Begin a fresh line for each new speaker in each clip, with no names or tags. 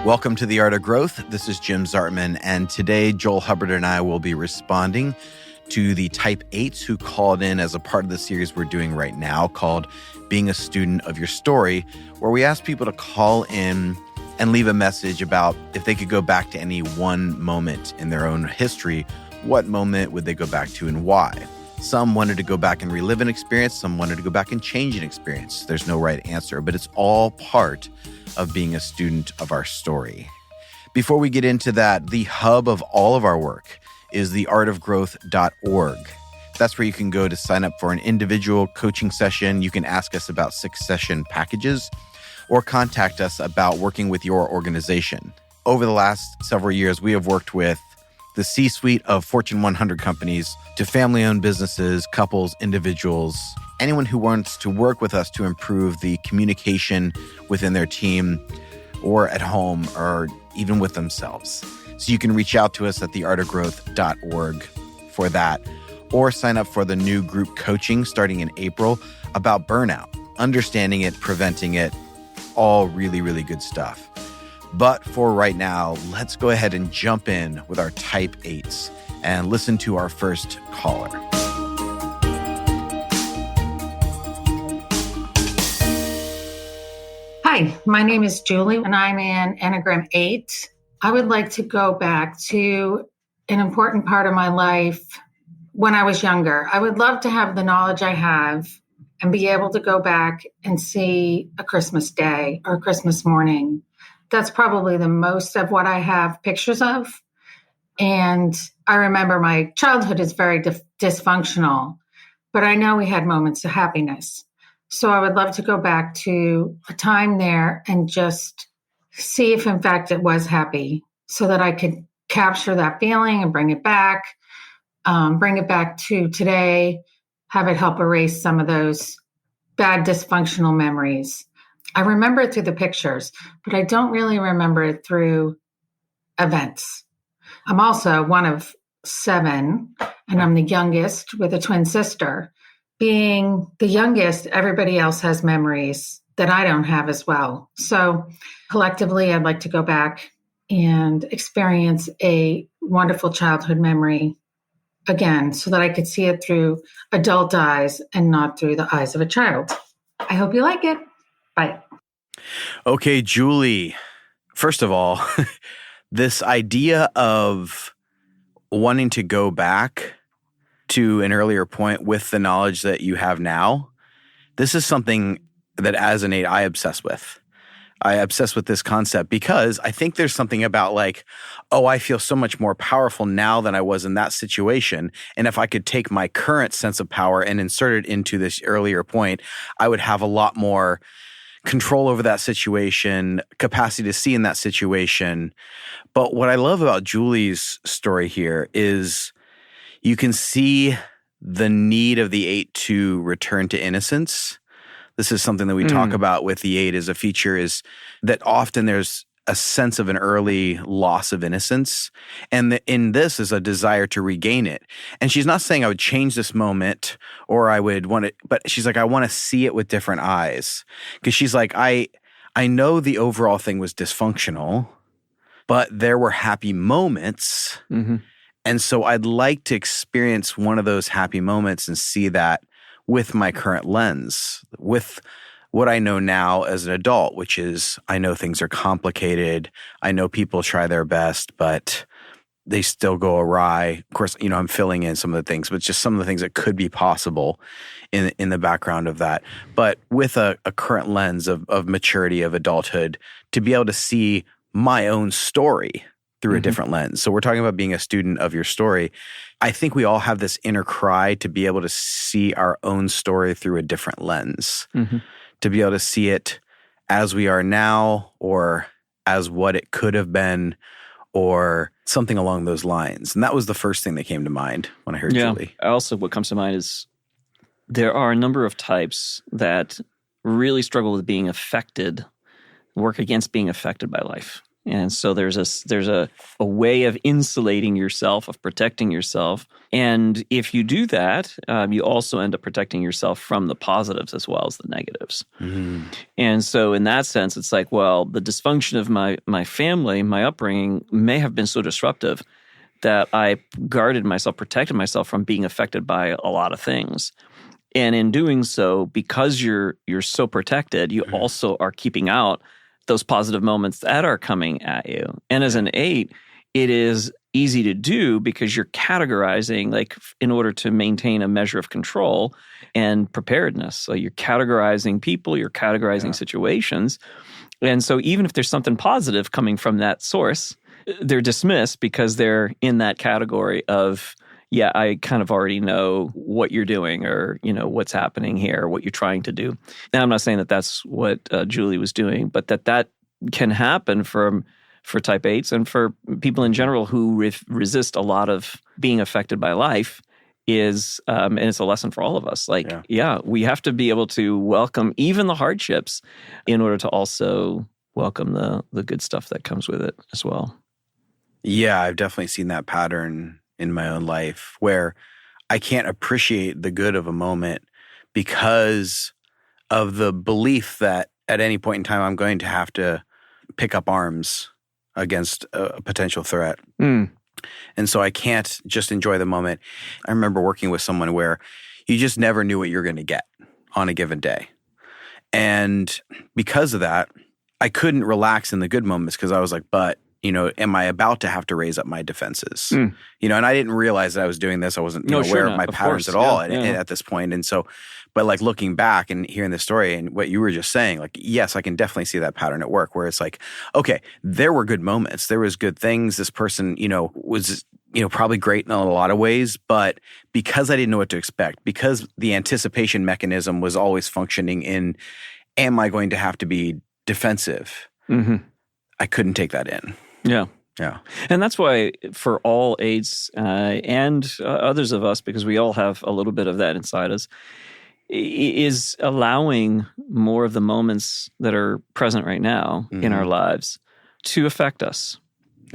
Welcome to The Art of Growth. This is Jim Zartman, and today Joel Hubbard and I will be responding to the Type 8s who called in as a part of the series we're doing right now called Being a Student of Your Story, where we ask people to call in and leave a message about if they could go back to any one moment in their own history, what moment would they go back to and why? Some wanted to go back and relive an experience. Some wanted to go back and change an experience. There's no right answer, but it's all part of being a student of our story. Before we get into that, the hub of all of our work is theartofgrowth.org. That's where you can go to sign up for an individual coaching session. You can ask us about 6-session packages or contact us about working with your organization. Over the last several years, we have worked with the C-suite of Fortune 100 companies to family-owned businesses, couples, individuals, anyone who wants to work with us to improve the communication within their team or at home or even with themselves. So you can reach out to us at theartofgrowth.org for that, or sign up for the new group coaching starting in April about burnout, understanding it, preventing it, all really, really good stuff. But for right now, let's go ahead and jump in with our Type 8s and listen to our first caller.
Hi, my name is Julie, and I'm an Enneagram 8. I would like to go back to an important part of my life when I was younger. I would love to have the knowledge I have and be able to go back and see a Christmas day or a Christmas morning. That's probably the most of what I have pictures of. And I remember my childhood is very dysfunctional, but I know we had moments of happiness. So I would love to go back to a time there and just see if, in fact, it was happy so that I could capture that feeling and bring it back to today, have it help erase some of those bad dysfunctional memories. I remember it through the pictures, but I don't really remember it through events. I'm also one of 7, and I'm the youngest with a twin sister. Being the youngest, everybody else has memories that I don't have as well. So collectively, I'd like to go back and experience a wonderful childhood memory again so that I could see it through adult eyes and not through the eyes of a child. I hope you like it. Bye.
Okay, Julie, first of all, this idea of wanting to go back to an earlier point with the knowledge that you have now, this is something that as an 8, I obsess with. I obsess with this concept because I think there's something about like, oh, I feel so much more powerful now than I was in that situation. And if I could take my current sense of power and insert it into this earlier point, I would have a lot more control over that situation, capacity to see in that situation. But what I love about Julie's story here is you can see the need of the 8 to return to innocence. This is something that we talk about with the 8 as a feature, is that often there's a sense of an early loss of innocence. And in this is a desire to regain it. And she's not saying I would change this moment or I would want it, but she's like, I want to see it with different eyes. Because she's like, I know the overall thing was dysfunctional, but there were happy moments. Mm-hmm. And so I'd like to experience one of those happy moments and see that with my current lens, with what I know now as an adult, which is I know things are complicated. I know people try their best, but they still go awry. Of course, I'm filling in some of the things, but just some of the things that could be possible in the background of that. But with a current lens of maturity, of adulthood, to be able to see my own story through a different lens. So we're talking about being a student of your story. I think we all have this inner cry to be able to see our own story through a different lens, to be able to see it as we are now or as what it could have been or something along those lines. And that was the first thing that came to mind when I heard Julie.
Also, what comes to mind is there are a number of types that really struggle with being affected, work against being affected by life. And so there's a way of insulating yourself, of protecting yourself. And if you do that, you also end up protecting yourself from the positives as well as the negatives.
Mm-hmm.
And so in that sense, it's like, well, the dysfunction of my family, my upbringing may have been so disruptive that I guarded myself, protected myself from being affected by a lot of things. And in doing so, because you're so protected, you also are keeping out those positive moments that are coming at you. And as an 8, it is easy to do because you're categorizing, like, in order to maintain a measure of control and preparedness. So you're categorizing people, you're categorizing situations. And so even if there's something positive coming from that source, they're dismissed because they're in that category of, yeah, I kind of already know what you're doing, or, what's happening here, what you're trying to do. And I'm not saying that that's what Julie was doing, but that can happen for type 8s and for people in general who resist a lot of being affected by life is, and it's a lesson for all of us. Like, we have to be able to welcome even the hardships in order to also welcome the good stuff that comes with it as well.
Yeah, I've definitely seen that pattern in my own life where I can't appreciate the good of a moment because of the belief that at any point in time I'm going to have to pick up arms against a potential threat.
Mm.
And so I can't just enjoy the moment. I remember working with someone where you just never knew what you're going to get on a given day. And because of that, I couldn't relax in the good moments because I was like, but am I about to have to raise up my defenses?
Mm.
And I didn't realize that I was doing this. I wasn't aware of my patterns at all at this point. And so, but like looking back and hearing the story and what you were just saying, like, yes, I can definitely see that pattern at work where it's like, okay, there were good moments. There was good things. This person, was, probably great in a lot of ways, but because I didn't know what to expect, because the anticipation mechanism was always functioning in, am I going to have to be defensive?
Mm-hmm.
I couldn't take that in.
Yeah.
Yeah.
And that's why for all 8s and others of us, because we all have a little bit of that inside us, is allowing more of the moments that are present right now in our lives to affect us.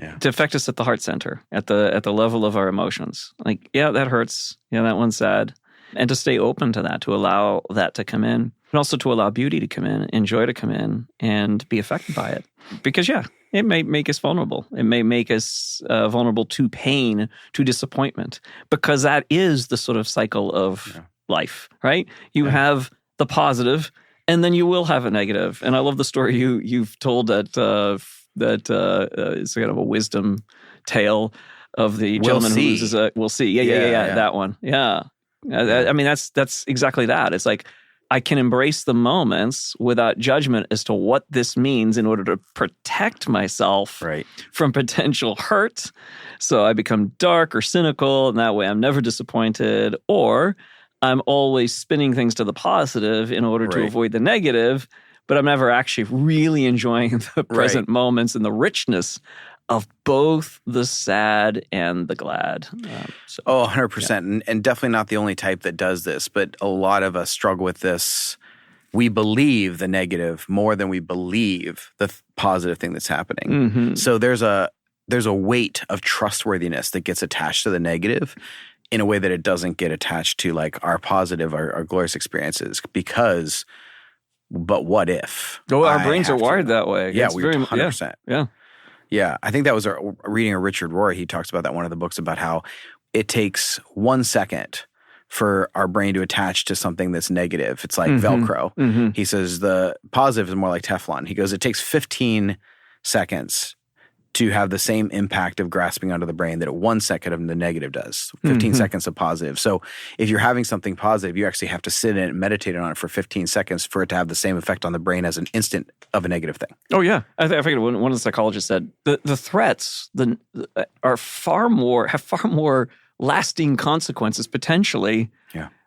Yeah.
To affect us at the heart center, at the level of our emotions. Like, yeah, that hurts. Yeah, that one's sad. And to stay open to that, to allow that to come in. And also to allow beauty to come in, and joy to come in, and be affected by it. Because, it may make us vulnerable. It may make us vulnerable to pain, to disappointment. Because that is the sort of cycle of life, right? You have the positive, and then you will have a negative. And I love the story you've told that is kind of a wisdom tale of the gentleman who loses a... We'll see. Yeah, that one. Yeah. I mean, that's exactly that. It's like, I can embrace the moments without judgment as to what this means in order to protect myself from potential hurt. So I become dark or cynical, and that way I'm never disappointed. Or I'm always spinning things to the positive in order to avoid the negative, but I'm never actually really enjoying the present moments and the richness of both the sad and the glad.
100%. And definitely not the only type that does this, but a lot of us struggle with this. We believe the negative more than we believe the positive thing that's happening.
Mm-hmm.
So there's a weight of trustworthiness that gets attached to the negative in a way that it doesn't get attached to like our positive, our glorious experiences, because, but what if?
Our brains are wired that way.
Yeah, we're 100%.
Yeah.
Yeah, I think that was reading a Richard Rohr. He talks about that in one of the books about how it takes 1 second for our brain to attach to something that's negative. It's like Velcro.
Mm-hmm.
He says the positive is more like Teflon. He goes, it takes 15 seconds to have the same impact of grasping onto the brain that 1 second of the negative does. 15 seconds of positive. So if you're having something positive, you actually have to sit in it and meditate on it for 15 seconds for it to have the same effect on the brain as an instant of a negative thing.
Oh, yeah. I figured one of the psychologists said the threats have far more lasting consequences potentially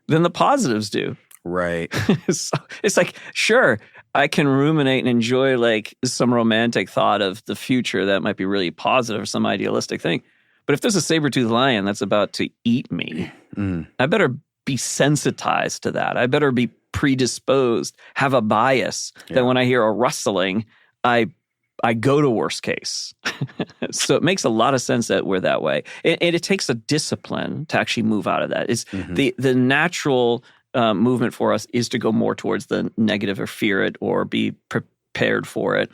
than the positives do.
Right.
So it's like, sure, I can ruminate and enjoy like some romantic thought of the future that might be really positive or some idealistic thing. But if there's a saber-toothed lion that's about to eat me, I better be sensitized to that. I better be predisposed, have a bias that when I hear a rustling, I I go to worst case. So it makes a lot of sense that we're that way. And it takes a discipline to actually move out of that. It's the natural movement for us is to go more towards the negative or fear it or be prepared for it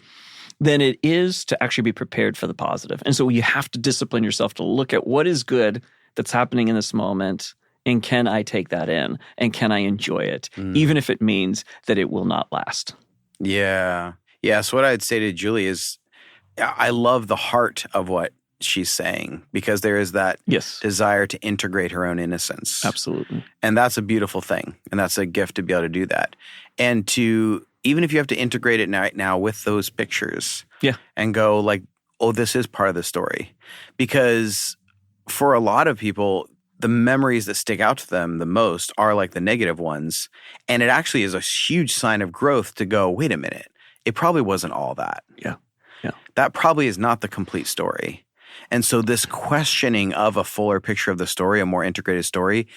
than it is to actually be prepared for the positive. And so you have to discipline yourself to look at what is good that's happening in this moment, and can I take that in, and can I enjoy it, even if it means that it will not last.
Yeah. Yeah. So what I'd say to Julie is I love the heart of what she's saying, because there is that desire to integrate her own innocence.
Absolutely.
And that's a beautiful thing. And that's a gift to be able to do that. And to, even if you have to integrate it right now with those pictures and go like, oh, this is part of the story. Because for a lot of people, the memories that stick out to them the most are like the negative ones. And it actually is a huge sign of growth to go, wait a minute, it probably wasn't all that.
Yeah.
That probably is not the complete story. And so this questioning of a fuller picture of the story, a more integrated story,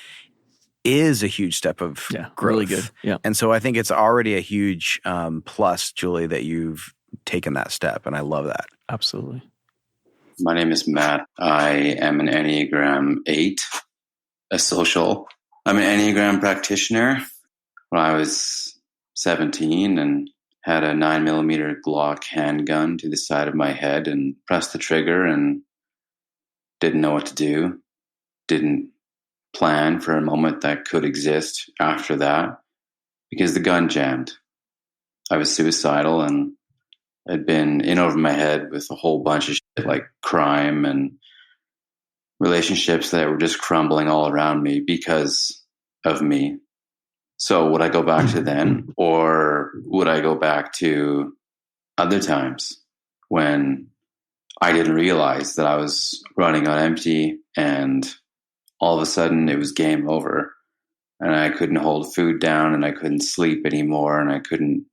is a huge step of growth.
Really good. Yeah.
And so I think it's already a huge plus, Julie, that you've taken that step. And I love that.
Absolutely.
My name is Matt. I am an Enneagram 8, I'm an Enneagram practitioner. When I was 17 and had a 9mm Glock handgun to the side of my head and pressed the trigger and didn't know what to do. Didn't plan for a moment that could exist after that because the gun jammed. I was suicidal and had been in over my head with a whole bunch of shit like crime and relationships that were just crumbling all around me because of me. So would I go back to then, or would I go back to other times when I didn't realize that I was running on empty and all of a sudden it was game over and I couldn't hold food down and I couldn't sleep anymore and I couldn't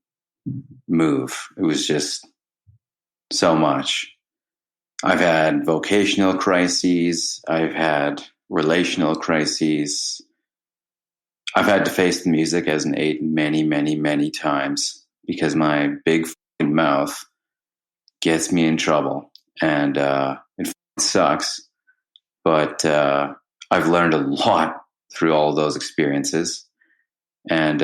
move. It was just so much. I've had vocational crises. I've had relational crises. I've had to face the music as an 8 many, many, many times because my big mouth gets me in trouble. And it sucks. But I've learned a lot through all of those experiences and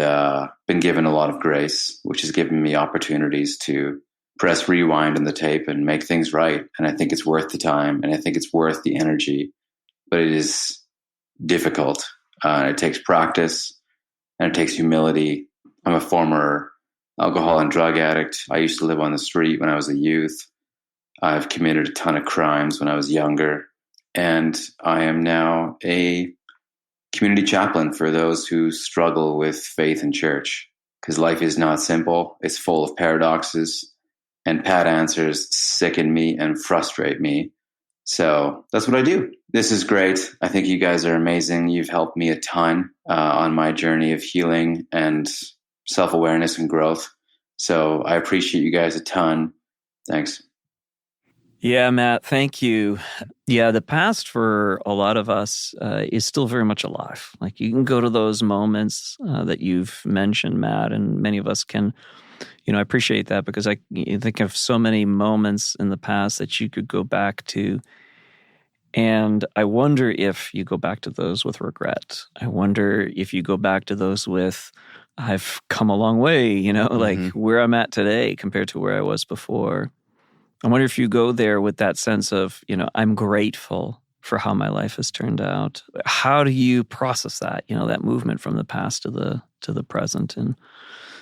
been given a lot of grace, which has given me opportunities to press rewind on the tape and make things right. And I think it's worth the time and I think it's worth the energy. But it is difficult. It takes practice and it takes humility. I'm a former alcohol and drug addict. I used to live on the street when I was a youth. I've committed a ton of crimes when I was younger. And I am now a community chaplain for those who struggle with faith and church. Because life is not simple. It's full of paradoxes. And pat answers sicken me and frustrate me. So that's what I do. This is great. I think you guys are amazing. You've helped me a ton on my journey of healing and self-awareness and growth. So I appreciate you guys a ton. Thanks.
Yeah, Matt, thank you. Yeah, the past for a lot of us is still very much alive. Like you can go to those moments that you've mentioned, Matt, and many of us can. I appreciate that because I think of so many moments in the past that you could go back to. And I wonder if you go back to those with regret. I wonder if you go back to those with, I've come a long way, like where I'm at today compared to where I was before. I wonder if you go there with that sense of, I'm grateful for how my life has turned out. How do you process that, that movement from the past to the present? And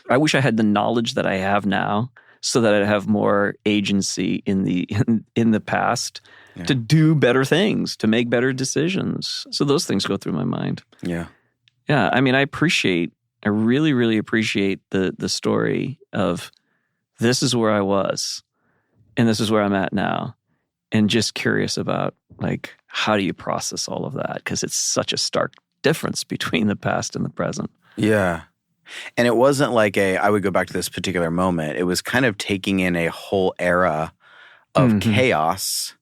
I wish I had the knowledge that I have now so that I'd have more agency in the past to do better things, to make better decisions. So those things go through my mind.
Yeah.
Yeah. I mean, I really, really appreciate the story of this is where I was and this is where I'm at now. And just curious about like, how do you process all of that? Because it's such a stark difference between the past and the present.
Yeah. And it wasn't like I would go back to this particular moment. It was kind of taking in a whole era of chaos.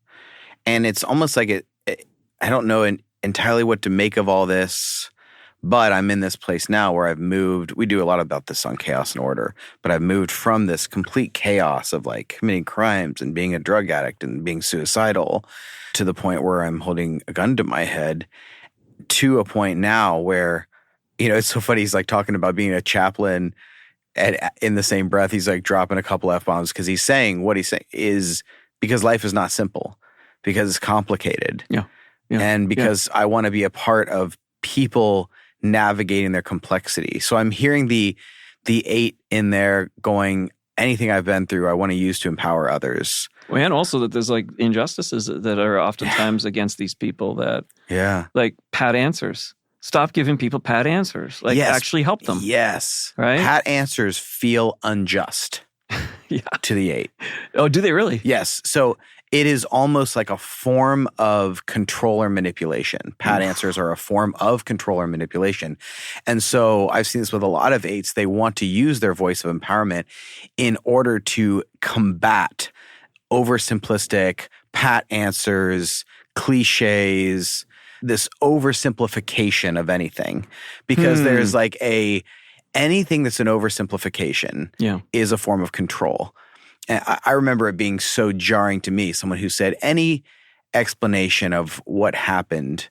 And it's almost like I don't know entirely what to make of all this, But I'm in this place now where I've moved. We do a lot about this on Chaos and Order, but I've moved from this complete chaos of like committing crimes and being a drug addict and being suicidal to the point where I'm holding a gun to my head, to a point now where, it's so funny. He's like talking about being a chaplain, and in the same breath, he's like dropping a couple F-bombs because he's saying what he's saying is because life is not simple, because it's complicated.
Yeah.
And because I want to be a part of people navigating their complexity. So I'm hearing the 8 in there going, anything I've been through, I want to use to empower others.
Well, and also that there's like injustices that are oftentimes against these people that, like pat answers. Stop giving people pat answers. Like actually help them.
Yes.
Right?
Pat answers feel unjust to the 8.
Oh, do they really?
Yes. So it is almost like a form of control or manipulation. Pat answers are a form of control or manipulation. And so I've seen this with a lot of 8s. They want to use their voice of empowerment in order to combat oversimplistic pat answers, cliches, this oversimplification of anything. Because there's like anything that's an oversimplification is a form of control. And I remember it being so jarring to me, someone who said any explanation of what happened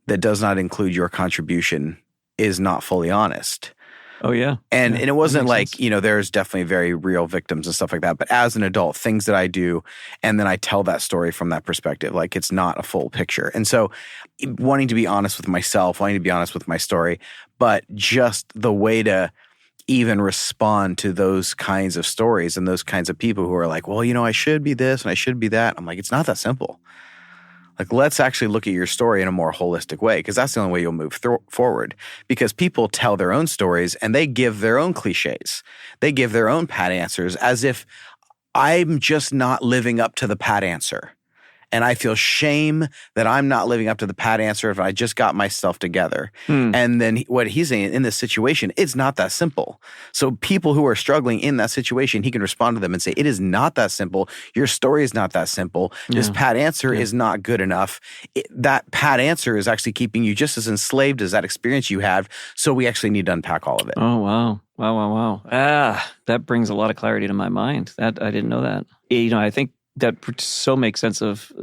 that does not include your contribution is not fully honest.
Oh, yeah.
And it wasn't like, there's definitely very real victims and stuff like that. But as an adult, things that I do, and then I tell that story from that perspective, like it's not a full picture. And so wanting to be honest with myself, wanting to be honest with my story, but just the way to even respond to those kinds of stories and those kinds of people who are like, well, I should be this and I should be that. I'm like, it's not that simple. Like, let's actually look at your story in a more holistic way, because that's the only way you'll move forward. Because people tell their own stories and they give their own cliches. They give their own pat answers as if I'm just not living up to the pat answer. And I feel shame that I'm not living up to the pat answer if I just got myself together. And then what he's saying in this situation, it's not that simple. So people who are struggling in that situation, he can respond to them and say, it is not that simple. Your story is not that simple. This pat answer is not good enough. That pat answer is actually keeping you just as enslaved as that experience you had. So we actually need to unpack all of it.
Oh, wow. Wow. That brings a lot of clarity to my mind. That I didn't know that. I think that so makes sense of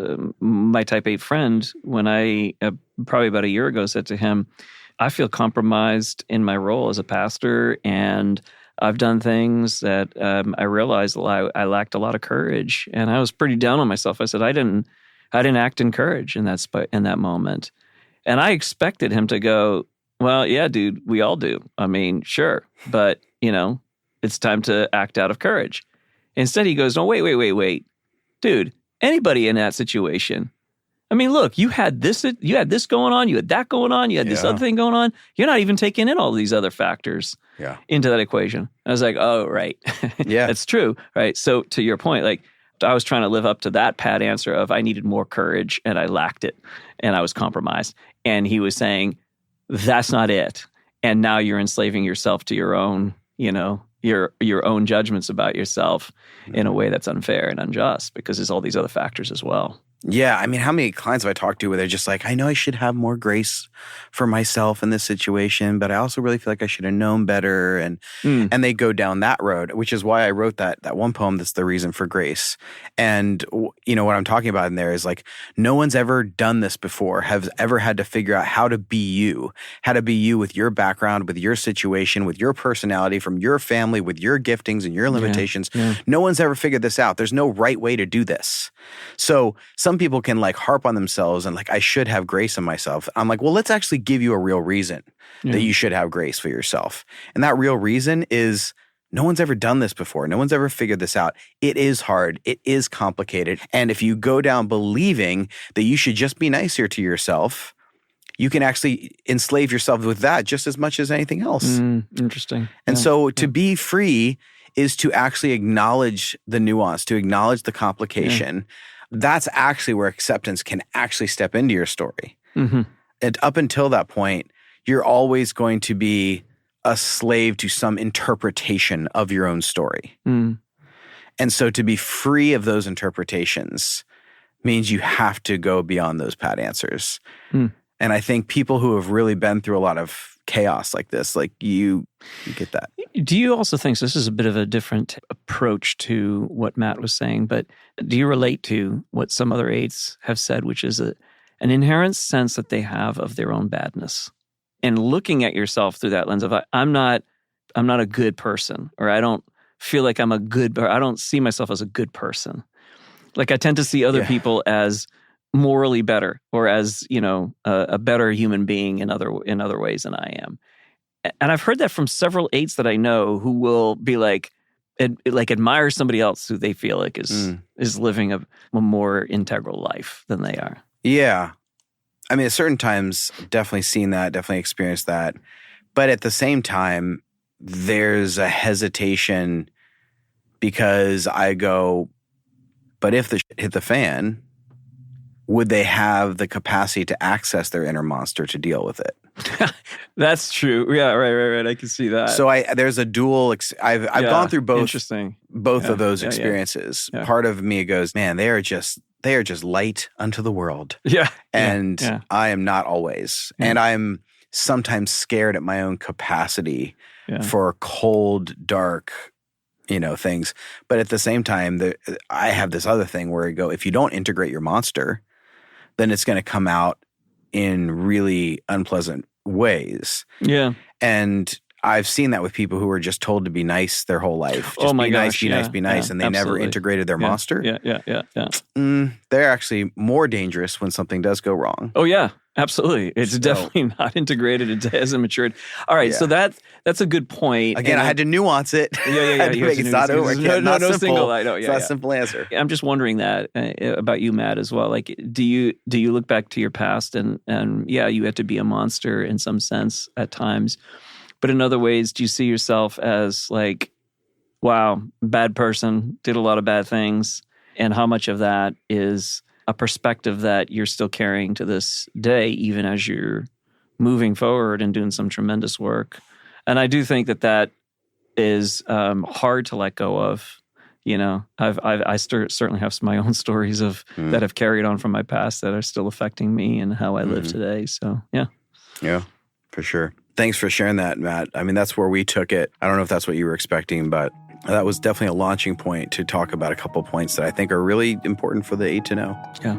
my type 8 friend when I, probably about a year ago, said to him, I feel compromised in my role as a pastor, and I've done things that I realized I lacked a lot of courage, and I was pretty down on myself. I said, I didn't act in courage in that moment. And I expected him to go, well, yeah, dude, we all do. I mean, sure, but, it's time to act out of courage. Instead, he goes, no, wait. Dude, anybody in that situation. I mean, look, you had this going on, you had that going on, you had this other thing going on. You're not even taking in all these other factors into that equation. I was like, oh, right. Yeah. That's true. Right. So to your point, like I was trying to live up to that pat answer of I needed more courage and I lacked it and I was compromised. And he was saying, that's not it. And now you're enslaving yourself to your own, your own judgments about yourself in a way that's unfair and unjust because there's all these other factors as well.
Yeah. I mean, how many clients have I talked to where they're just like, I know I should have more grace for myself in this situation, but I also really feel like I should have known better. And they go down that road, which is why I wrote that one poem that's the reason for grace. And, what I'm talking about in there is like, no one's ever done this before, have ever had to figure out how to be you with your background, with your situation, with your personality, from your family, with your giftings and your limitations. Yeah. No one's ever figured this out. There's no right way to do this. So some people can like harp on themselves and like, I should have grace in myself. I'm like, well, let's actually give you a real reason that you should have grace for yourself. And that real reason is no one's ever done this before. No one's ever figured this out. It is hard. It is complicated. And if you go down believing that you should just be nicer to yourself, you can actually enslave yourself with that just as much as anything else.
Interesting.
And so to be free is to actually acknowledge the nuance, to acknowledge the complication. Yeah. That's actually where acceptance can actually step into your story. And up until that point, you're always going to be a slave to some interpretation of your own story. And so to be free of those interpretations means you have to go beyond those pat answers. And And I think people who have really been through a lot of chaos like this, like you get that.
Do you also think, so this is a bit of a different approach to what Matt was saying, but do you relate to what some other eights have said, which is an inherent sense that they have of their own badness? And looking at yourself through that lens of, I'm not a good person, or I don't feel like I'm a good, or I don't see myself as a good person. Like I tend to see other people as morally better, or as, a better human being in other ways than I am. And I've heard that from several eights that I know who will be like admire somebody else who they feel like is living a more integral life than they are.
Yeah. I mean, at certain times, definitely seen that, definitely experienced that. But at the same time, there's a hesitation because I go, but if the shit hit the fan, would they have the capacity to access their inner monster to deal with it?
That's true. Yeah, right. I can see that.
So there's a dual. I've gone through both of those experiences.
Yeah.
Part of me goes, man, they are just light unto the world.
Yeah,
and I am not always, and I'm sometimes scared at my own capacity for cold, dark, things. But at the same time, I have this other thing where I go, if you don't integrate your monster, then it's going to come out in really unpleasant ways. Yeah. And I've seen that with people who were just told to be nice their whole life. Just be nice, and they never integrated their monster.
Yeah.
They're actually more dangerous when something does go wrong.
Oh, yeah. Absolutely. It's definitely not integrated. It hasn't matured. All right. So that's a good point.
Again, I had to nuance it.
Yeah.
It's not over.
No single. I know.
It's not a simple answer.
I'm just wondering that about you, Matt, as well. Like, do you look back to your past and you had to be a monster in some sense at times, but in other ways, do you see yourself as like, wow, bad person, did a lot of bad things, and how much of that is a perspective that you're still carrying to this day, even as you're moving forward and doing some tremendous work? And I do think that is hard to let go of. I certainly have my own stories of that have carried on from my past that are still affecting me and how I live today. So, yeah.
Yeah, for sure. Thanks for sharing that, Matt. I mean, that's where we took it. I don't know if that's what you were expecting, but that was definitely a launching point to talk about a couple points that I think are really important for the 8 to know.
Yeah.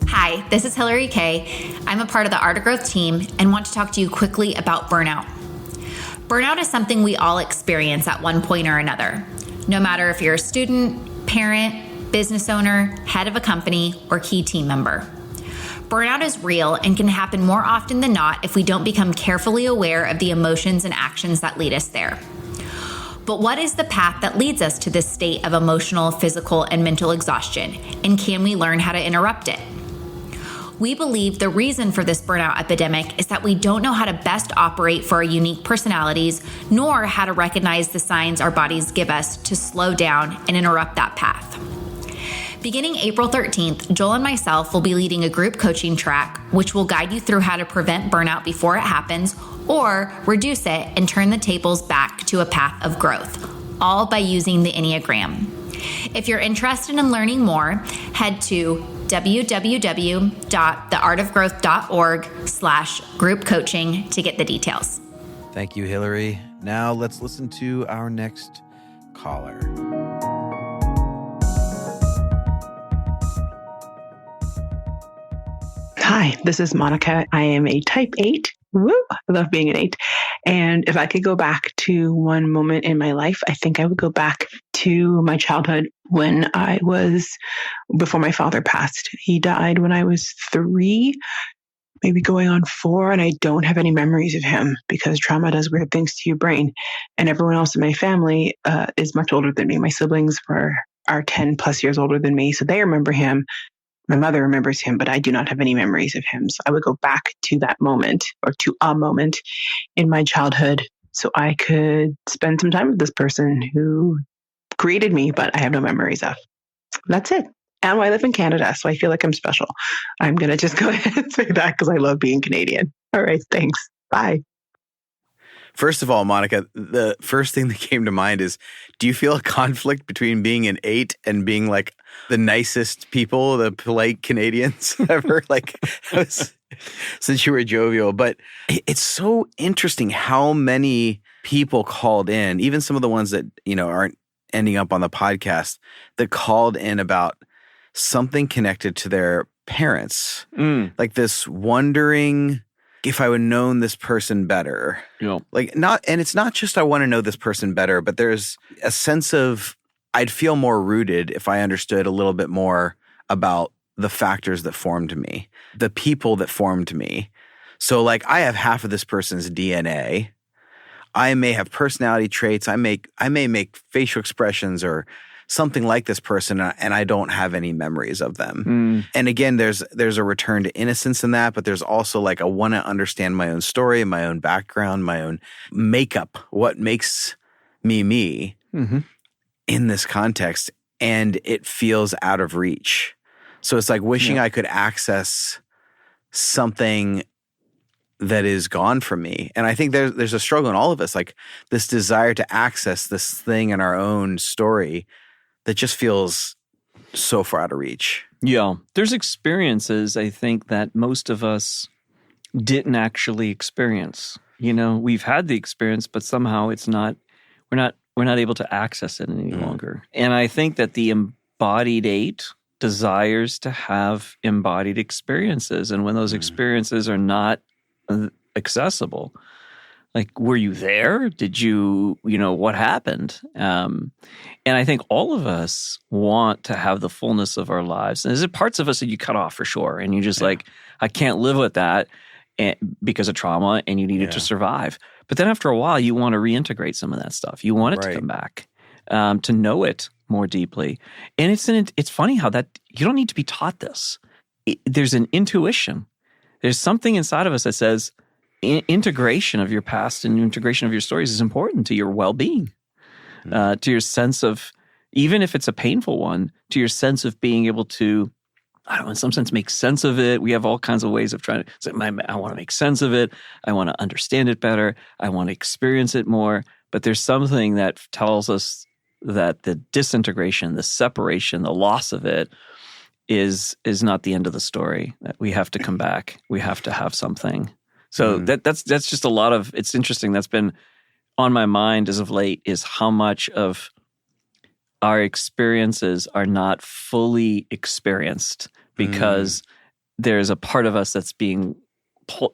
Hi, this is Hillary Kay. I'm a part of the Art of Growth team and want to talk to you quickly about burnout. Burnout is something we all experience at one point or another, no matter if you're a student, parent, business owner, head of a company, or key team member. Burnout is real and can happen more often than not if we don't become carefully aware of the emotions and actions that lead us there. But what is the path that leads us to this state of emotional, physical, and mental exhaustion? And can we learn how to interrupt it? We believe the reason for this burnout epidemic is that we don't know how to best operate for our unique personalities, nor how to recognize the signs our bodies give us to slow down and interrupt that path. Beginning April 13th, Joel and myself will be leading a group coaching track, which will guide you through how to prevent burnout before it happens or reduce it and turn the tables back to a path of growth, all by using the Enneagram. If you're interested in learning more, head to www.theartofgrowth.org/group coaching to get the details.
Thank you, Hillary. Now let's listen to our next caller.
Hi, this is Monica. I am a type 8. Woo! I love being an 8. And if I could go back to one moment in my life, I think I would go back to my childhood when before my father passed. He died when I was 3, maybe going on 4, and I don't have any memories of him because trauma does weird things to your brain. And everyone else in my family is much older than me. My siblings are 10 plus years older than me, so they remember him. My mother remembers him, but I do not have any memories of him. So I would go back to that moment, or to a moment in my childhood, so I could spend some time with this person who created me, but I have no memories of. That's it. And I live in Canada, so I feel like I'm special. I'm going to just go ahead and say that because I love being Canadian. All right, thanks. Bye.
First of all, Monica, the first thing that came to mind is, do you feel a conflict between being an 8 and being like the nicest people, the polite Canadians ever? Like, since you were jovial. But it's so interesting how many people called in, even some of the ones that, aren't ending up on the podcast, that called in about something connected to their parents. Like this wondering if I would have known this person better.
Yeah.
And it's not just I want to know this person better, but there's a sense of I'd feel more rooted if I understood a little bit more about the factors that formed me, the people that formed me. So like I have half of this person's DNA. I may have personality traits. I may make facial expressions or something like this person, and I don't have any memories of them. And again, there's a return to innocence in that, but there's also like I want to understand my own story, my own background, my own makeup, what makes me me in this context, and it feels out of reach. So it's like wishing I could access something that is gone from me. And I think there's a struggle in all of us, like this desire to access this thing in our own story that just feels so far out of reach.
Yeah. There's experiences, I think, that most of us didn't actually experience. We've had the experience, but somehow we're not able to access it any longer. And I think that the embodied 8 desires to have embodied experiences. And when those experiences are not accessible, like, were you there? Did you, what happened? And I think all of us want to have the fullness of our lives. And there's parts of us that you cut off for sure. And you just like, I can't live with that because of trauma, and you need it to survive. But then after a while, you want to reintegrate some of that stuff. You want it to come back, to know it more deeply. And it's funny how that, you don't need to be taught this. There's an intuition. There's something inside of us that says, integration of your past and integration of your stories is important to your well-being, to your sense of, even if it's a painful one, to your sense of being able to, I don't know, in some sense, make sense of it. We have all kinds of ways of trying to say, I want to make sense of it. I want to understand it better. I want to experience it more. But there's something that tells us that the disintegration, the separation, the loss of it is not the end of the story, that we have to come back. We have to have something. So that's just a lot of, it's interesting. That's been on my mind as of late, is how much of our experiences are not fully experienced because there's a part of us that's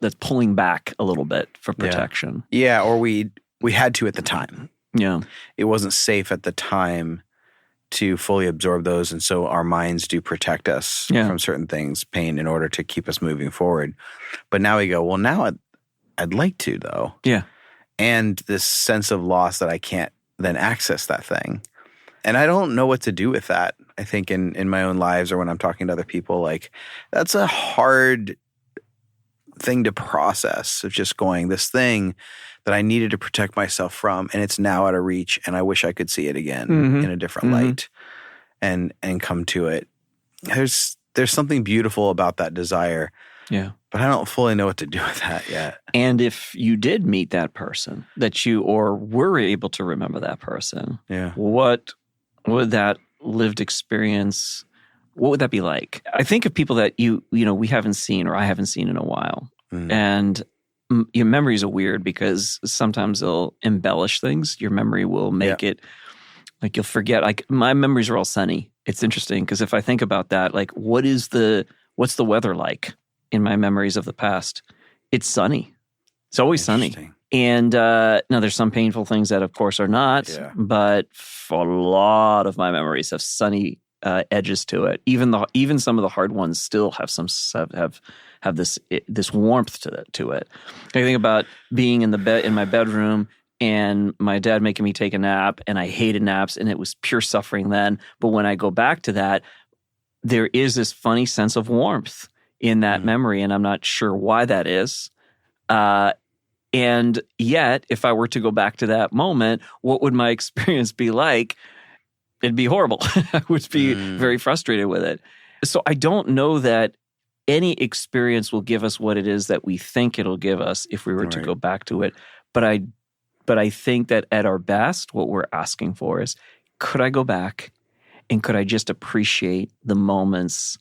that's pulling back a little bit for protection.
Yeah, or we had to at the time.
Yeah.
It wasn't safe at the time to fully absorb those, and so our minds do protect us from certain things, pain, in order to keep us moving forward. But now we go, well, now I'd like to, though.
Yeah.
And this sense of loss that I can't then access that thing. And I don't know what to do with that. I think in my own lives or when I'm talking to other people, like, that's a hard thing to process, of just going, this thing that I needed to protect myself from, and it's now out of reach, and I wish I could see it again in a different light and come to it. There's something beautiful about that desire.
Yeah.
But I don't fully know what to do with that yet.
And if you did meet that person, or were able to remember that person, what would that lived experience, what would that be like? I think of people that we haven't seen, or I haven't seen in a while. And your memories are weird because sometimes they'll embellish things. Your memory will make it, like, you'll forget. Like, my memories are all sunny. It's interesting because if I think about that, like, what's the weather like in my memories of the past? It's sunny. It's always sunny. And now there's some painful things that, of course, are not, but for a lot of my memories have sunny edges to it. Even some of the hard ones still have have this warmth to it. I think about being in my bedroom and my dad making me take a nap, and I hated naps, and it was pure suffering then. But when I go back to that, there is this funny sense of warmth in that memory, and I'm not sure why that is. And yet, if I were to go back to that moment, what would my experience be like? It'd be horrible. I would be very frustrated with it. So I don't know that any experience will give us what it is that we think it'll give us if we were to go back to it. But I But I think that at our best, what we're asking for is, could I go back and could I just appreciate the moments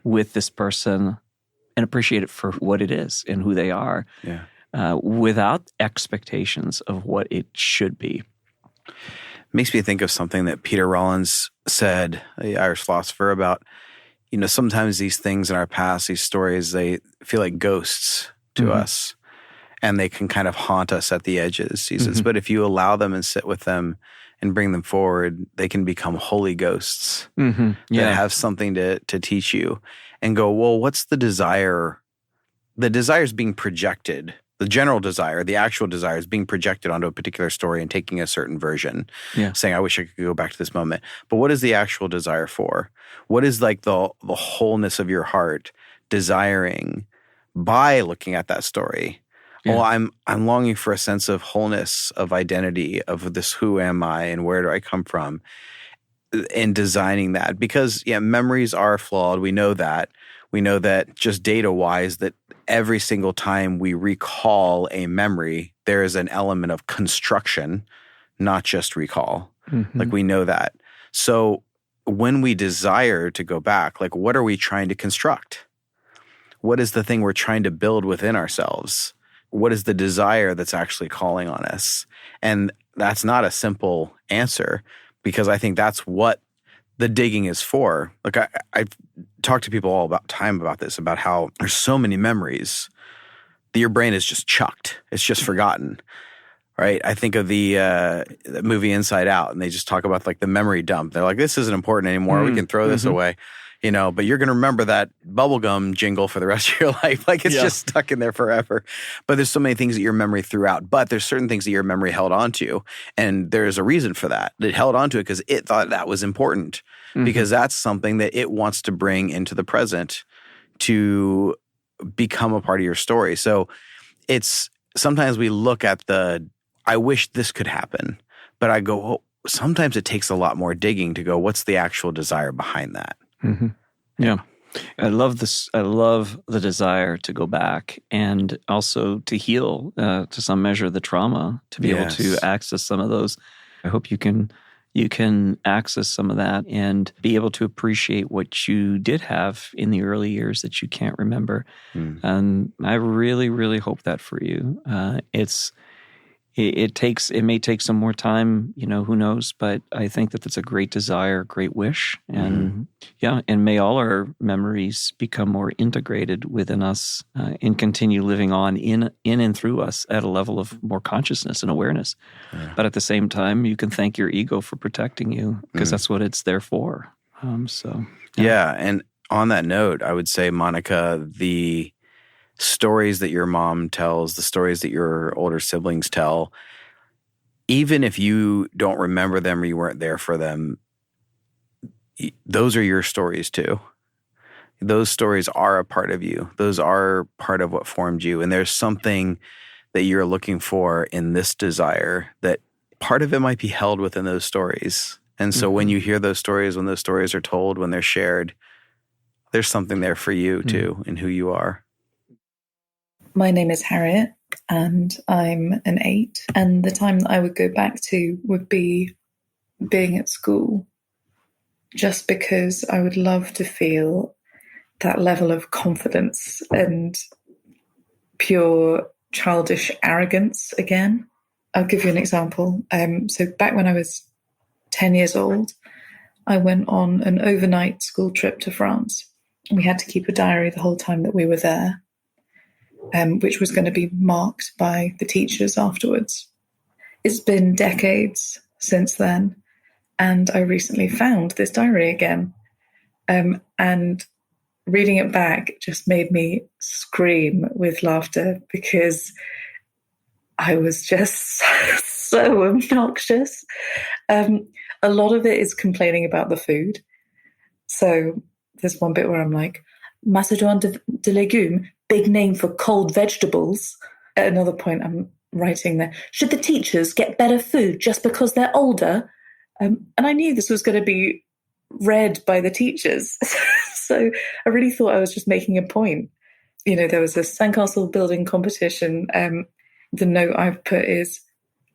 with this person and appreciate it for what it is and who they are without expectations of what it should be?
Makes me think of something that Peter Rollins said, the Irish philosopher, about, sometimes these things in our past, these stories, they feel like ghosts to us, and they can kind of haunt us at the edges. He says, but if you allow them and sit with them and bring them forward, they can become holy ghosts that have something to teach you, and go, well, what's the desire? The desire is being projected. The general desire, the actual desire, is being projected onto a particular story and taking a certain version, saying, I wish I could go back to this moment. But what is the actual desire for? What is like the wholeness of your heart desiring by looking at that story? Yeah. Well, I'm longing for a sense of wholeness, of identity, of this, who am I and where do I come from, in designing that. Because, memories are flawed. We know that. We know that just data-wise, that every single time we recall a memory, there is an element of construction, not just recall. Like, we know that. So when we desire to go back, like, what are we trying to construct? What is the thing we're trying to build within ourselves? What is the desire that's actually calling on us? And that's not a simple answer, because I think that's what the digging is for. Like, I've talked to people all about time about this, about how there's so many memories that your brain is just chucked. It's just forgotten, right? I think of the movie Inside Out, and they just talk about like the memory dump. They're like, this isn't important anymore. We can throw this away, but you're going to remember that bubblegum jingle for the rest of your life. Like, it's just stuck in there forever. But there's so many things that your memory threw out. But there's certain things that your memory held on to. And there's a reason for that. It held on to it because it thought that was important. Because that's something that it wants to bring into the present to become a part of your story. So it's, sometimes we look at I wish this could happen. But I go, well, sometimes it takes a lot more digging to go, what's the actual desire behind that?
Yeah. I love this. I love the desire to go back and also to heal, to some measure, the trauma, to be able to access some of those. I hope you can access some of that and be able to appreciate what you did have in the early years that you can't remember. And I really, really hope that for you. It may take some more time, who knows, but I think that that's a great desire, great wish. And and may all our memories become more integrated within us and continue living on in and through us at a level of more consciousness and awareness. But at the same time, you can thank your ego for protecting you, because that's what it's there for. And
on that note, I would say, Monica, the stories that your mom tells, the stories that your older siblings tell, even if you don't remember them or you weren't there for them, those are your stories too. Those stories are a part of you. Those are part of what formed you. And there's something that you're looking for in this desire, that part of it might be held within those stories. And so when you hear those stories, when those stories are told, when they're shared, there's something there for you too, in who you are.
My name is Harriet, and I'm an 8. And the time that I would go back to would be being at school, just because I would love to feel that level of confidence and pure childish arrogance again. I'll give you an example. So back when I was 10 years old, I went on an overnight school trip to France. We had to keep a diary the whole time that we were there, which was going to be marked by the teachers afterwards. It's been decades since then, and I recently found this diary again. And reading it back just made me scream with laughter, because I was just so obnoxious. A lot of it is complaining about the food. So there's one bit where I'm like, Macédoine de légumes, big name for cold vegetables. At another point, I'm writing there, should the teachers get better food just because they're older? And I knew this was going to be read by the teachers. So I really thought I was just making a point. There was a sandcastle building competition. The note I've put is,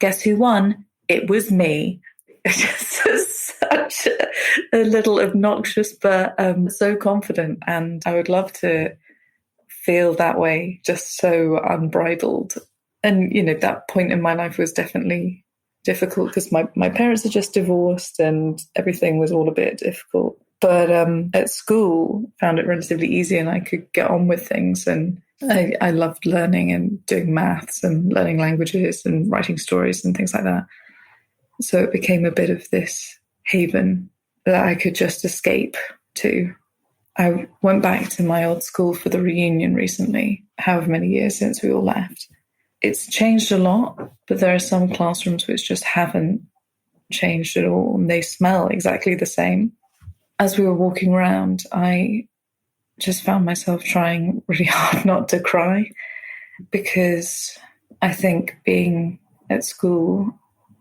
guess who won? It was me. It's such a little obnoxious, but so confident. And I would love to feel that way, just so unbridled. And, that point in my life was definitely difficult because my parents had just divorced and everything was all a bit difficult. But at school, found it relatively easy and I could get on with things. And I loved learning and doing maths and learning languages and writing stories and things like that. So it became a bit of this haven that I could just escape to. I went back to my old school for the reunion recently, however many years since we all left. It's changed a lot, but there are some classrooms which just haven't changed at all, and they smell exactly the same. As we were walking around, I just found myself trying really hard not to cry, because I think being at school,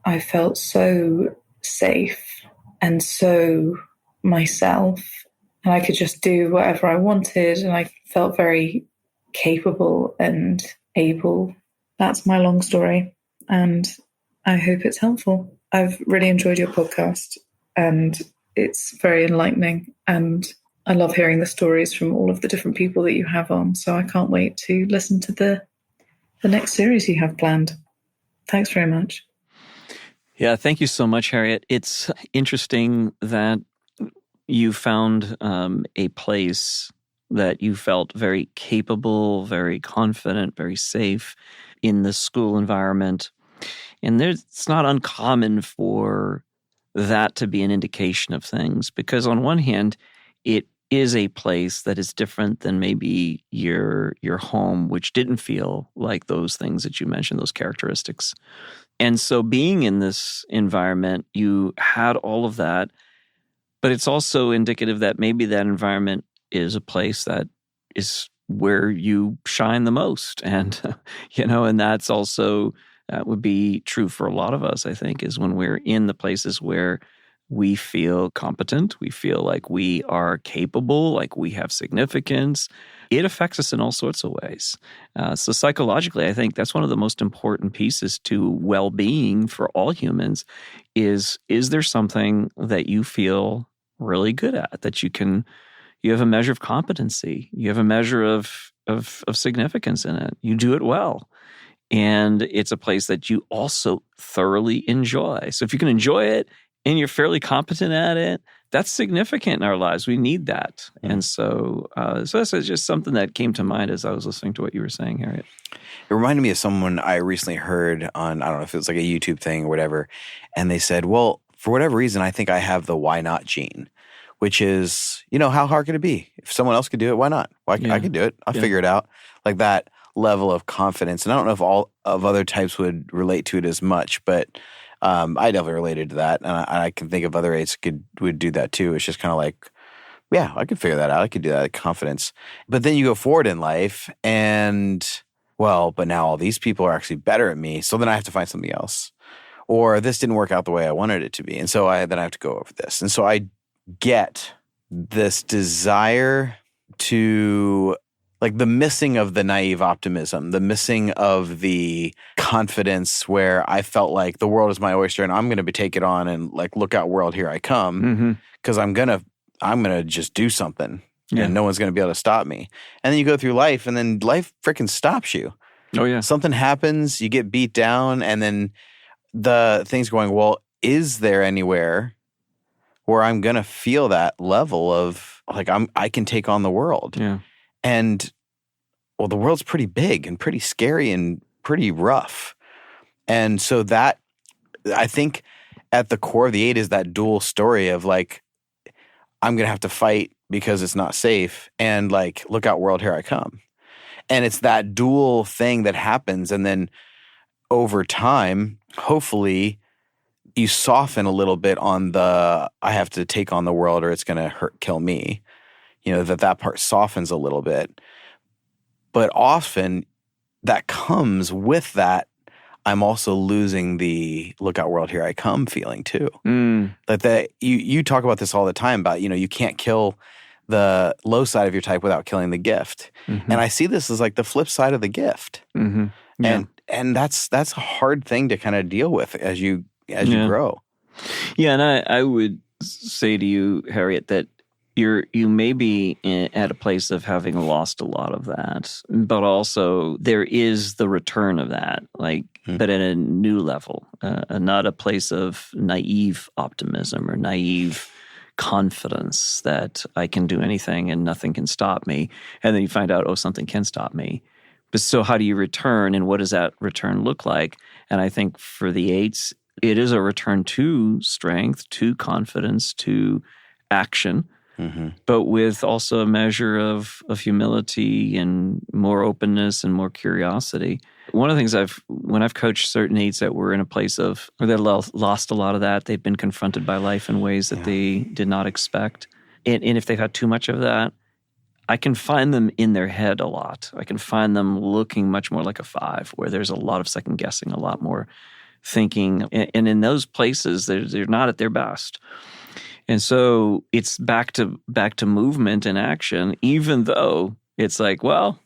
I felt so safe and so myself, and I could just do whatever I wanted, and I felt very capable and able. That's my long story, and I hope it's helpful. I've really enjoyed your podcast, and it's very enlightening, and I love hearing the stories from all of the different people that you have on, so I can't wait to listen to the next series you have planned. Thanks very much.
Yeah, thank you so much, Harriet. It's interesting that you found a place that you felt very capable, very confident, very safe in the school environment. And it's not uncommon for that to be an indication of things, because on one hand, it is a place that is different than maybe your home, which didn't feel like those things that you mentioned, those characteristics. And so being in this environment, you had all of that, but it's also indicative that maybe that environment is a place that is where you shine the most. And, and that's also, that would be true for a lot of us, I think, is when we're in the places where we feel competent, we feel like we are capable, like we have significance. It affects us in all sorts of ways. So psychologically, I think that's one of the most important pieces to well-being for all humans is there something that you feel really good at, that you have a measure of competency, you have a measure of significance in it, you do it well. And it's a place that you also thoroughly enjoy. So if you can enjoy it and you're fairly competent at it, that's significant in our lives. We need that. Mm. And so that's just something that came to mind as I was listening to what you were saying, Harriet.
It reminded me of someone I recently heard on, I don't know if it was like a YouTube thing or whatever, and they said, well, for whatever reason, I think I have the why not gene, which is, how hard could it be? If someone else could do it, why not? I could do it. I'll figure it out. Like that level of confidence. And I don't know if all of other types would relate to it as much, but I definitely related to that. And I can think of other eights would do that too. It's just kind of like, yeah, I could figure that out. I could do that, confidence. But then you go forward in life and, well, but now all these people are actually better at me. So then I have to find something else. Or this didn't work out the way I wanted it to be. And so then I have to go over this. And so I get this desire to, like, the missing of the naive optimism, the missing of the confidence where I felt like the world is my oyster and I'm going to take it on and like, look out world, here I come. Because I'm going to just do something and no one's going to be able to stop me. And then you go through life and then life freaking stops you.
Oh yeah.
Something happens, you get beat down, and then the thing's going, well, is there anywhere where I'm going to feel that level of like, I can take on the world.
Yeah.
And, well, the world's pretty big and pretty scary and pretty rough. And so that, I think at the core of the 8 is that dual story of like, I'm going to have to fight because it's not safe, and like, look out world, here I come. And it's that dual thing that happens. And then over time, hopefully you soften a little bit on the, I have to take on the world or it's going to kill me. That part softens a little bit. But often that comes with that, I'm also losing the look out world, here I come feeling too. Like you talk about this all the time about, you can't kill the low side of your type without killing the gift. And I see this as like the flip side of the gift.
Yeah.
and that's a hard thing to kind of deal with as you grow.
Yeah, and I would say to you, Harriet, that you may be at a place of having lost a lot of that, but also there is the return of that, but at a new level, not a place of naive optimism or naive confidence that I can do anything and nothing can stop me. And then you find out, something can stop me. But so how do you return, and what does that return look like? And I think for the 8s, it is a return to strength, to confidence, to action, but with also a measure of humility and more openness and more curiosity. One of the things when I've coached certain 8s that were in a place of where they lost a lot of that, they've been confronted by life in ways that they did not expect. And if they've had too much of that, I can find them in their head a lot. I can find them looking much more like a 5, where there's a lot of second guessing, a lot more thinking. And in those places, they're not at their best. And so it's back to movement and action, even though it's like, well,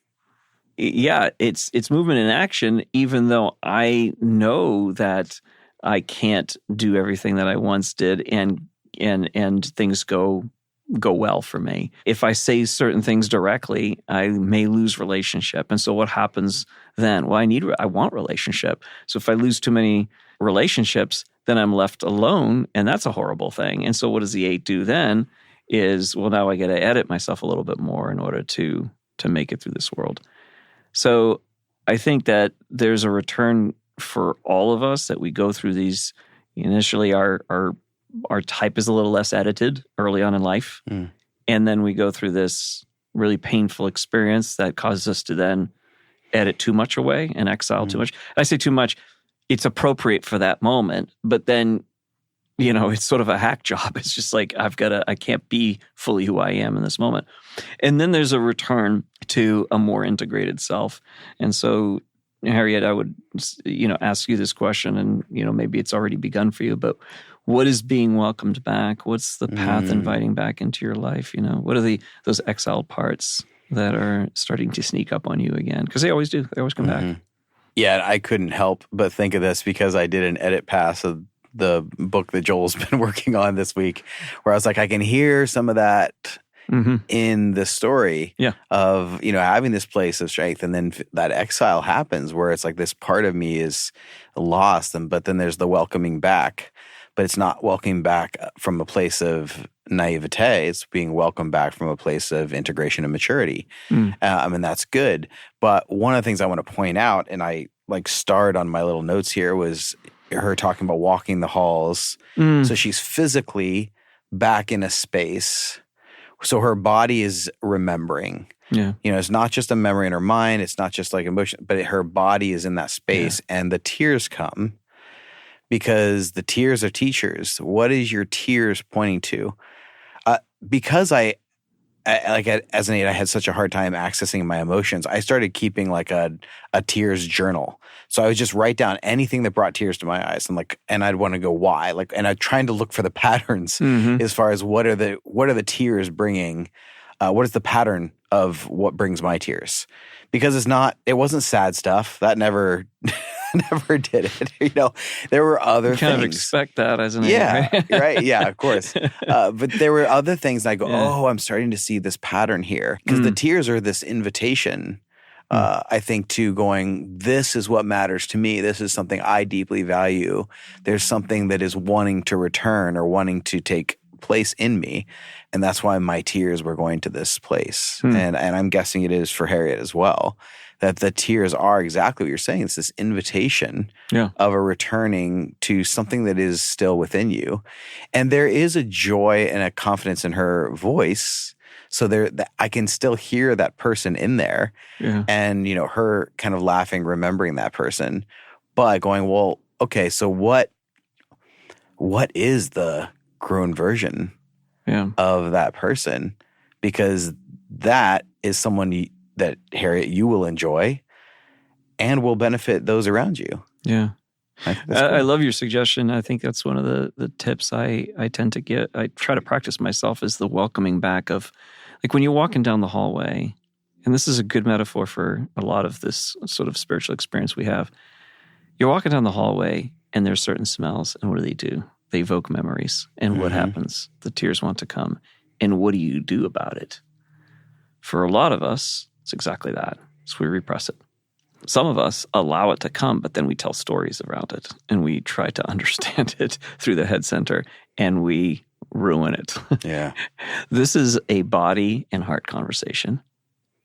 yeah, it's movement and action, even though I know that I can't do everything that I once did, and things go well for me. If I say certain things directly, I may lose relationship. And so what happens then? Well, I want relationship. So if I lose too many relationships, then I'm left alone, and that's a horrible thing. And so what does the 8 do then is, well, now I got to edit myself a little bit more in order to make it through this world. So I think that there's a return for all of us, that we go through these. Initially, our type is a little less edited early on in life. And then we go through this really painful experience that causes us to then edit too much away and exile too much. I say too much. It's appropriate for that moment, but then, it's sort of a hack job. It's just like, I can't be fully who I am in this moment. And then there's a return to a more integrated self. And so, Harriet, I would, ask you this question, and, maybe it's already begun for you, but what is being welcomed back? What's the path inviting back into your life? What are those exiled parts that are starting to sneak up on you again? Because they always do. They always come back.
Yeah, I couldn't help but think of this because I did an edit pass of the book that Joel's been working on this week, where I was like, I can hear some of that in the story of, having this place of strength. And then that exile happens where it's like this part of me is lost, but then there's the welcoming back. But it's not welcoming back from a place of naivete. It's being welcomed back from a place of integration and maturity. That's good. But one of the things I want to point out, and I starred on my little notes here, was her talking about walking the halls. So she's physically back in a space. So her body is remembering. Yeah. It's not just a memory in her mind. It's not just like emotion, but her body is in that space. Yeah. And the tears come. Because the tears are teachers. What is your tears pointing to? Because as an 8, I had such a hard time accessing my emotions. I started keeping a tears journal. So I would just write down anything that brought tears to my eyes, and I'd want to go why. And I'm trying to look for the patterns as far as what are the tears bringing. What is the pattern of what brings my tears? Because it wasn't sad stuff. That never did it. There were other things. You kind of
expect that as an 8,
right? Right. Yeah, of course. But there were other things, and I go, I'm starting to see this pattern here. Because the tears are this invitation, I think, to going, this is what matters to me. This is something I deeply value. There's something that is wanting to return or wanting to take place in me. And that's why my tears were going to this place. And I'm guessing it is for Harriet as well, that the tears are exactly what you're saying. It's this invitation of a returning to something that is still within you. And there is a joy and a confidence in her voice. So I can still hear that person in there. Yeah. And, her kind of laughing, remembering that person. But going, well, okay, so what is the grown version of that person? Because that is someone that, Harriet, you will enjoy and will benefit those around you.
Yeah. I love your suggestion. I think that's one of the tips I tend to get. I try to practice myself is the welcoming back of, when you're walking down the hallway, and this is a good metaphor for a lot of this sort of spiritual experience we have. You're walking down the hallway and there's certain smells, and what do? They evoke memories. And what happens? The tears want to come. And what do you do about it? For a lot of us, it's exactly that. So we repress it. Some of us allow it to come, but then we tell stories around it, and we try to understand it through the head center, and we ruin it.
Yeah.
This is a body and heart conversation.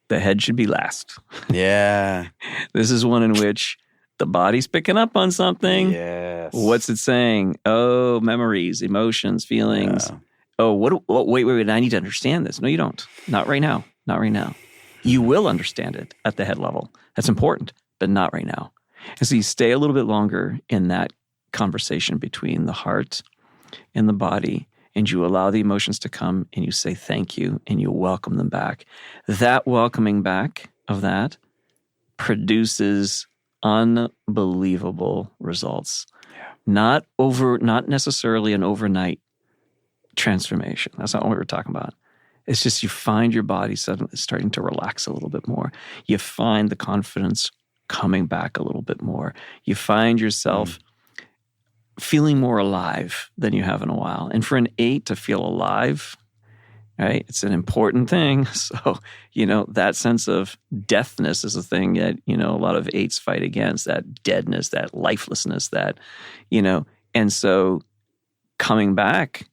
The head should be last.
Yeah.
This is one in which the body's picking up on something.
Yes.
What's it saying? Oh, memories, emotions, feelings.
Yeah.
Oh, wait, I need to understand this. No, you don't. Not right now. Not right now. You will understand it at the head level. That's important, but not right now. And so you stay a little bit longer in that conversation between the heart and the body, and you allow the emotions to come, and you say thank you, and you welcome them back. That welcoming back of that produces unbelievable results.
Yeah.
Not necessarily an overnight transformation. That's not what we're talking about. It's just you find your body suddenly starting to relax a little bit more. You find the confidence coming back a little bit more. You find yourself feeling more alive than you have in a while. And for an 8 to feel alive, right, it's an important thing. So, that sense of deathness is a thing that, a lot of 8s fight against, that deadness, that lifelessness, that, and so coming back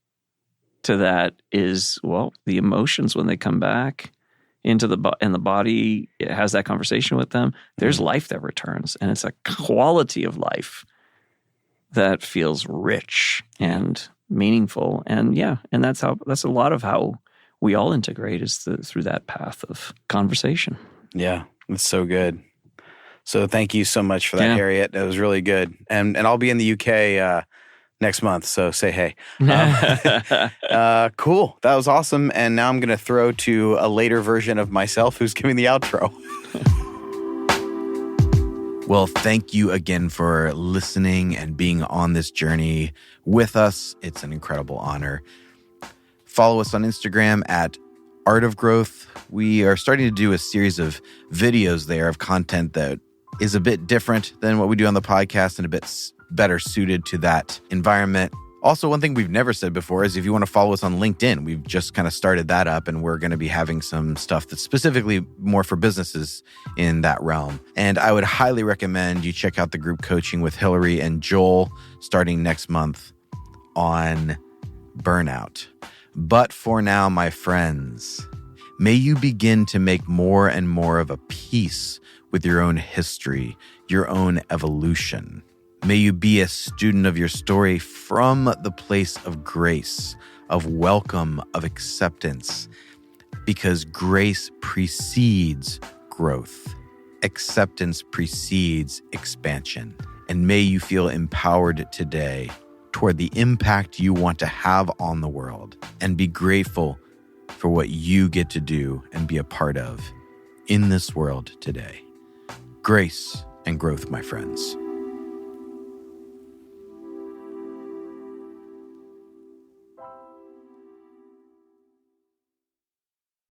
to that is, the emotions when they come back into and the body has that conversation with them, there's life that returns, and it's a quality of life that feels rich and meaningful. And and that's a lot of how we all integrate is through that path of conversation. Yeah.
It's so good. So thank you so much for that, Harriet. It was really good. And I'll be in the UK next month, so say hey. Cool. That was awesome. And now I'm going to throw to a later version of myself who's giving the outro. Well, thank you again for listening and being on this journey with us. It's an incredible honor. Follow us on Instagram at Art of Growth. We are starting to do a series of videos there of content that is a bit different than what we do on the podcast and a bit better suited to that environment. Also, one thing we've never said before is if you want to follow us on LinkedIn, we've just kind of started that up, and we're going to be having some stuff that's specifically more for businesses in that realm. And I would highly recommend you check out the group coaching with Hillary and Joel starting next month on burnout. But for now, my friends, may you begin to make more and more of a peace with your own history, your own evolution. May you be a student of your story from the place of grace, of welcome, of acceptance, because grace precedes growth. Acceptance precedes expansion. And may you feel empowered today toward the impact you want to have on the world, and be grateful for what you get to do and be a part of in this world today. Grace and growth, my friends.